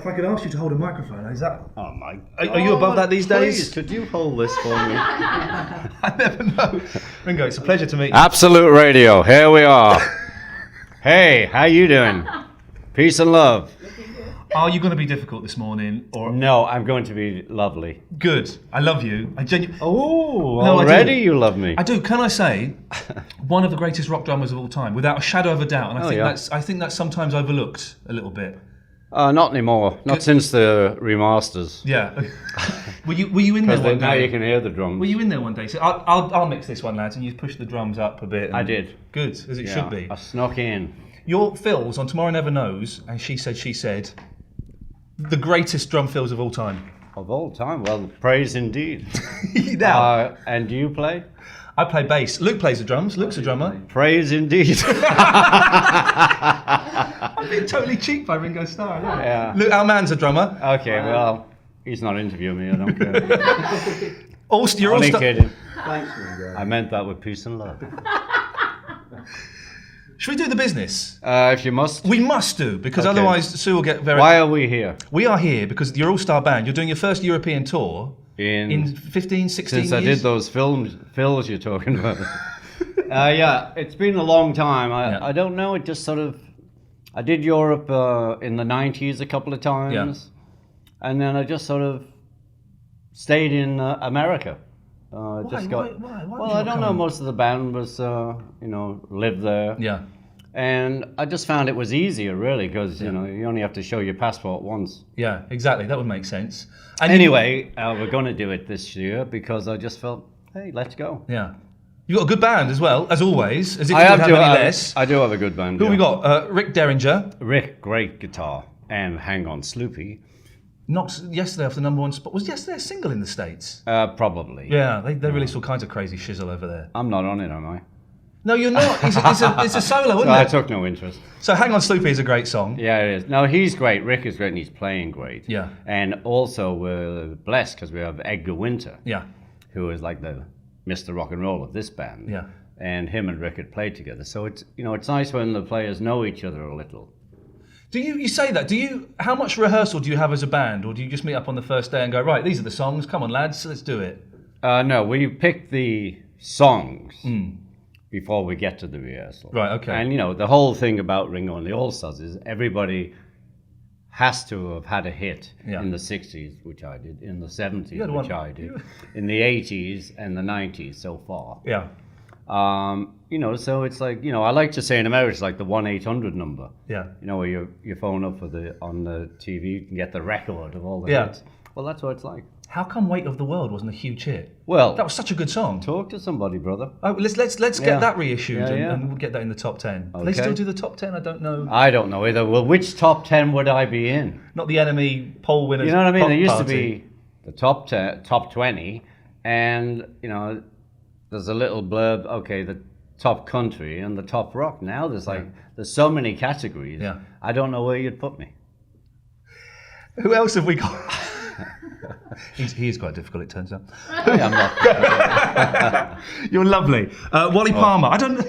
if I could ask you to hold a microphone, is that... Oh my Are you above that these days? Please, could you hold this for me? I never know. Ringo, it's a pleasure to meet you. Absolute Radio, here we are. Hey, how you doing? Peace and love. Are you going to be difficult this morning? Or No, I'm going to be lovely. Good. I love you. I genuinely... Oh, No, I already do. you love me. I do. Can I say, one of the greatest rock drummers of all time, without a shadow of a doubt. And I think that's sometimes overlooked a little bit. Not anymore. Not since the remasters. Yeah. Were you in there one day? Now you can hear the drums. Were you in there one day? So I'll mix this one, lads, and you push the drums up a bit. I did. Good, as it should be. I snuck in. Your fills on Tomorrow Never Knows, and she said, the greatest drum fills of all time. Of all time? Well, praise indeed. Now, and do you play? I play bass. Luke plays the drums. Luke's a drummer. Praise indeed. I'm being totally cheap by Ringo Starr. Yeah. Luke, our man's a drummer. Okay, well, he's not interviewing me, I don't care. You're Only kidding. Thanks, Ringo. I meant that with peace and love. Should we do the business? If you must. We must do, because Okay. otherwise Sue will get very... Why are we here? We are here because you're all-star band. You're doing your first European tour in 15, 16 Since years? I did those fills you're talking about. Yeah, it's been a long time. I don't know, it just sort of... I did Europe in the 90s a couple of times. And then I just sort of stayed in America. Why? Why Why I don't know. Most of the band was, lived there. Yeah. And I just found it was easier, really, because, you only have to show your passport once. Yeah, exactly. That would make sense. And Anyway, we're going to do it this year because I just felt, hey, let's go. Yeah. You've got a good band as well, as always. As if I you have would to. have any less. I do have a good band. Who have we got? Rick Derringer. Rick, great guitar, and Hang On Sloopy. Knocked yesterday off the #1 spot. Was yesterday a single in the States? Probably. Yeah, they released all kinds of crazy shizzle over there. I'm not on it, am I? No, you're not. It's a solo, isn't I it? took no interest. So Hang On Sloopy is a great song. Yeah, it is. No, he's great. Rick is great, and he's playing great. Yeah. And also, we're blessed because we have Edgar Winter, Yeah. who is like the Mr. Rock and Roll of this band. Yeah. And him and Rick had played together. So it's it's nice when the players know each other a little. Do you say that? How much rehearsal do you have as a band, or do you just meet up on the first day and go, right, these are the songs, come on lads, let's do it? No, we pick the songs before we get to the rehearsal. Right, okay. And the whole thing about Ringo and the All-Stars is everybody has to have had a hit in the 60s, which I did, in the 70s, which I did, in the 80s and the 90s so far. Yeah. So it's like, I like to say in America, it's like the 1-800 number. Yeah. Where you phone up on the TV, you can get the record of all the hits. Well, that's what it's like. How come Weight of the World wasn't a huge hit? Well, that was such a good song. Talk to somebody, brother. Oh, let's get that reissued and we'll get that in the top 10. Do they Okay. still do the top 10? I don't know. I don't know either. Well, which top 10 would I be in? Not the Enemy poll winners. You know what I mean? There used party. to be the top 20, and there's a little blurb. Okay, the top country and the top rock. Now there's there's so many categories. Yeah. I don't know where you'd put me. Who else have we got? He is quite difficult, it turns out. I'm not. You're lovely. Wally Palmer. I don't.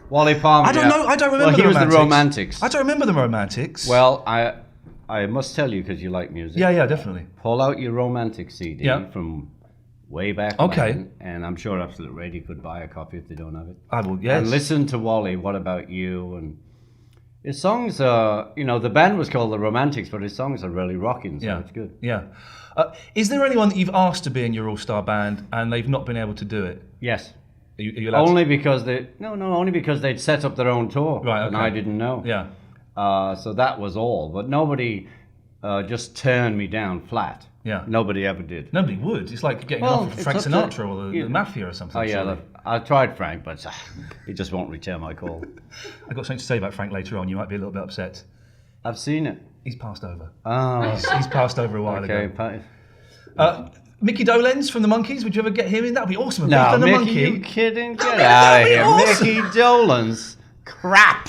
Wally Palmer. I don't know. I don't remember. Well, he the was Romantics. the Romantics. I don't remember the Romantics. Well, I must tell you because you like music. Yeah, definitely. Pull out your Romantic CD from way back when, and I'm sure Absolute Radio could buy a copy if they don't have it. I will, yes. And listen to Wally, What About You? And his songs are, the band was called the Romantics, but his songs are really rocking, so it's good. Yeah. Is there anyone that you've asked to be in your all-star band and they've not been able to do it? Yes. Are you allowed only because only because they'd set up their own tour, right? Okay. And I didn't know. Yeah. So that was all, but nobody just turned me down flat. Yeah. Nobody ever did. Nobody would. It's like getting an offer from Frank Sinatra or the Mafia or something. Oh yeah, I tried Frank, but he just won't return my call. I've got something to say about Frank later on. You might be a little bit upset. I've seen it. He's passed over. Oh. He's passed over a while ago. Okay. Mickey Dolenz from the Monkees. Would you ever get him in? That would be awesome. No, Mickey, Mickey, you kidding? Get out of here. Awesome. Mickey Dolenz. Crap.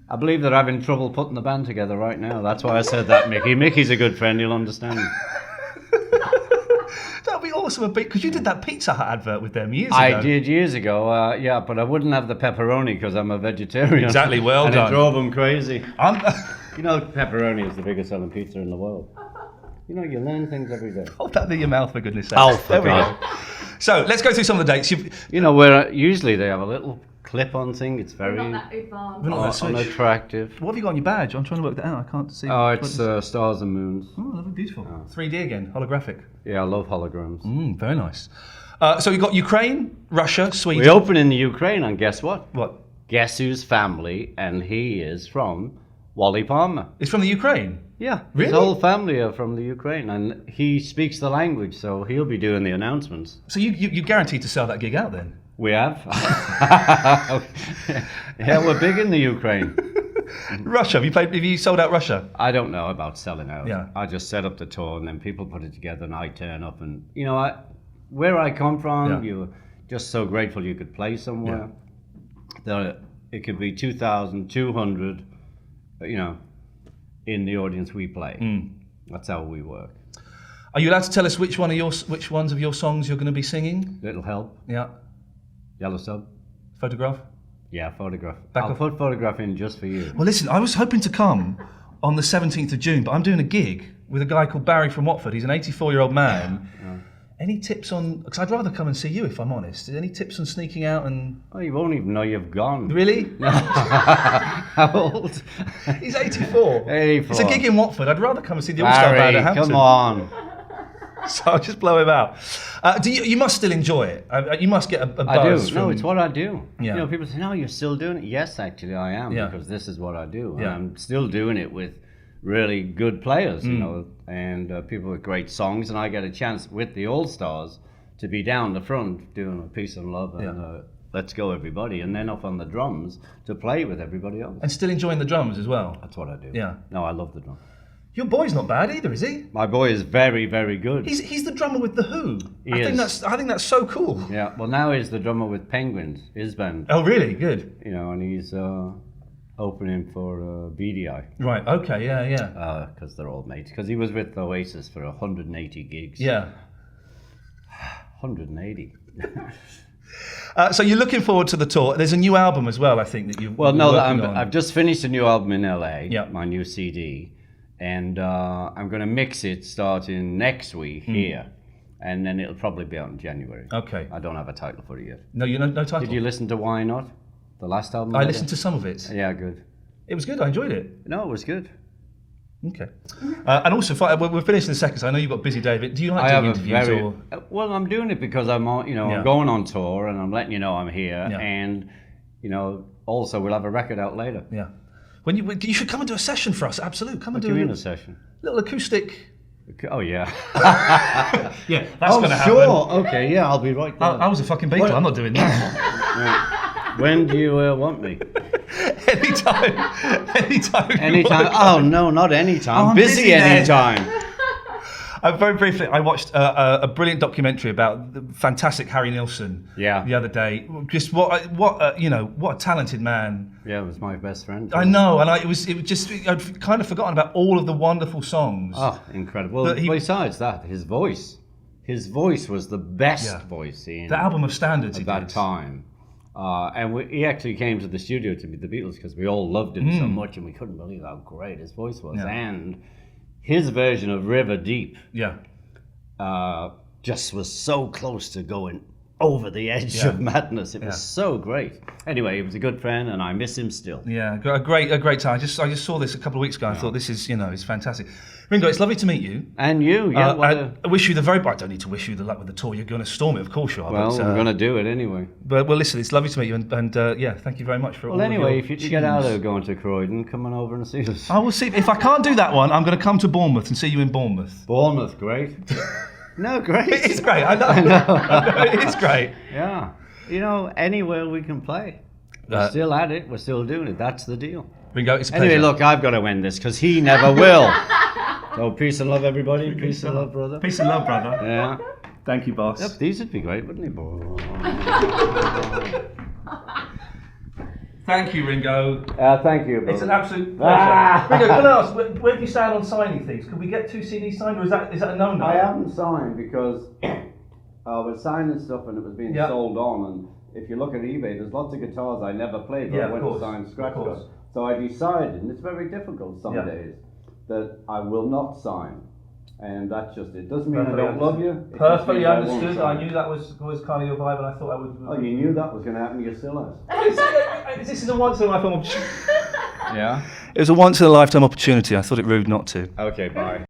I believe they're having trouble putting the band together right now. That's why I said that, Mickey. Mickey's a good friend. He'll understand. That'd be awesome. Because you did that Pizza Hut advert with them years ago. I did years ago, but I wouldn't have the pepperoni because I'm a vegetarian. Exactly, well and done. it drove them crazy. You know, pepperoni is the biggest selling pizza in the world. You know, you learn things every day. Hold that in your mouth, for goodness sake. Oh, there for we God. go. So let's go through some of the dates. You know, where usually they have a little clip-on thing. It's very We're not that advanced. We're not that switch. unattractive. What have you got on your badge? I'm trying to work that out. I can't see. Oh, it's stars and moons. Oh, lovely, beautiful. 3D again, holographic. Yeah, I love holograms. Very nice. So we've got Ukraine, Russia, Sweden. We open in the Ukraine, and guess what? What? Guess whose family? And he is from Wally Palmer. It's from the Ukraine. Yeah, Really? his whole family are from the Ukraine, and he speaks the language, so he'll be doing the announcements. So you're guaranteed to sell that gig out then? We have. Yeah, we're big in the Ukraine. Russia, have you sold out Russia? I don't know about selling out. Yeah. I just set up the tour, and then people put it together, and I turn up, and you know, where I come from, you're just so grateful you could play somewhere. That it could be 2,200, you know, in the audience we play. That's how we work. Are you allowed to tell us which ones of your songs you're going to be singing? Little Help, Yeah. Yellow Sub. Photograph? Yeah, Photograph. Back I'll off. put Photograph in just for you. Well, listen, I was hoping to come on the 17th of June, but I'm doing a gig with a guy called Barry from Watford. He's an 84-year-old man. Any tips on... Because I'd rather come and see you, if I'm honest. Any tips on sneaking out and... Oh, you won't even know you've gone. Really? How old? He's 84. 84. It's a gig in Watford. I'd rather come and see the All-Star Barry, Band at Hampton. come on. So I'll just blow him out. You must still enjoy it. You must get a buzz I do. from... No, it's what I do. Yeah. You know, people say, no, you're still doing it. Yes, actually, I am, because this is what I do. And I'm still doing it with really good players, you know, and people with great songs. And I get a chance with the All-Stars to be down the front doing a Peace and Love and Let's Go Everybody, and then up on the drums to play with everybody else. And still enjoying the drums as well. That's what I do. Yeah. No, I love the drum. Your boy's not bad either, is he? My boy is very, very good. He's the drummer with The Who. He I is. think that's so cool. Yeah, well, now he's the drummer with Penguins, his band. Oh, really? Good. You know, and he's opening for BDI. Right, okay, yeah. Because they're all mates. Because he was with Oasis for 180 gigs. Yeah. 180. So you're looking forward to the tour. There's a new album as well, I think, that you've Well, no, working on. I've just finished a new album in LA, Yeah. my new CD. And I'm going to mix it starting next week here. And then it'll probably be out in January. Okay. I don't have a title for it yet. No, no title? Did you listen to Why Not? The last album? I listened to some of it. Yeah, good. It was good, I enjoyed it. No, it was good. Okay. And also, we're finishing in a second, so I know you've got busy, David. Do you like doing interviews? Or? Well, I'm doing it because I'm on, I'm going on tour and I'm letting you know I'm here. Yeah. And, also we'll have a record out later. Yeah. When you should come and do a session for us. Absolute. Come and What do do you mean a a session? little acoustic. Oh, yeah. Yeah, that's going to happen. Sure. Okay, yeah, I'll be right there. I was a fucking Beatle. I'm not doing that. When do you want me? Anytime. Anytime. Oh, no, not anytime. Oh, I'm busy busy then. anytime. Very briefly, I watched a brilliant documentary about the fantastic Harry Nilsson the other day. Just what a talented man. Yeah, it was my best friend. I know, and it was just I'd kind of forgotten about all of the wonderful songs. Oh, incredible. Well, besides that, his voice was the best voice in the album of standards at that time. And he actually came to the studio to meet the Beatles because we all loved him so much, and we couldn't believe how great his voice was. Yeah. And his version of River Deep just was so close to going over the edge of madness. It was so great. Anyway, he was a good friend, and I miss him still. Yeah, a great time. I just saw this a couple of weeks ago. I thought this is it's fantastic. Ringo, it's lovely to meet you. And you, I wish you the very. I don't need to wish you the luck with the tour. You're going to storm it, of course you are. Well, we're going to do it anyway. But listen, it's lovely to meet you, and thank you very much for all. Well, anyway, if you tunes. get out of going to Croydon, come on over and see us. I will see. If I can't do that one, I'm going to come to Bournemouth and see you in Bournemouth. Bournemouth, great. No, great. It is great. I know. It is great. Yeah. Anywhere we can play. We're still at it. We're still doing it. That's the deal. Ringo, it's a pleasure. Anyway, look, I've got to end this because he never will. So peace and love, everybody. Peace and love, brother. Peace and love, brother. Yeah. Thank you, boss. Yep, these would be great, wouldn't they? Thank you, Ringo. Thank you, brother. It's an absolute pleasure. Ringo, can I ask, where do you stand on signing things? Could we get 2 CDs signed, or is that a no-no? I haven't signed because I was signing stuff and it was being sold on. And if you look at eBay, there's lots of guitars I never played, but I went to sign scratch cards. So I decided, and it's very difficult some days, that I will not sign. And that's just it. Doesn't mean I don't love you. Perfectly understood. I knew that was kind of your vibe, and I thought I would. Oh, you knew that was going to happen. You still has. This is a once in a lifetime opportunity. Yeah. It was a once in a lifetime opportunity. I thought it rude not to. Okay, bye.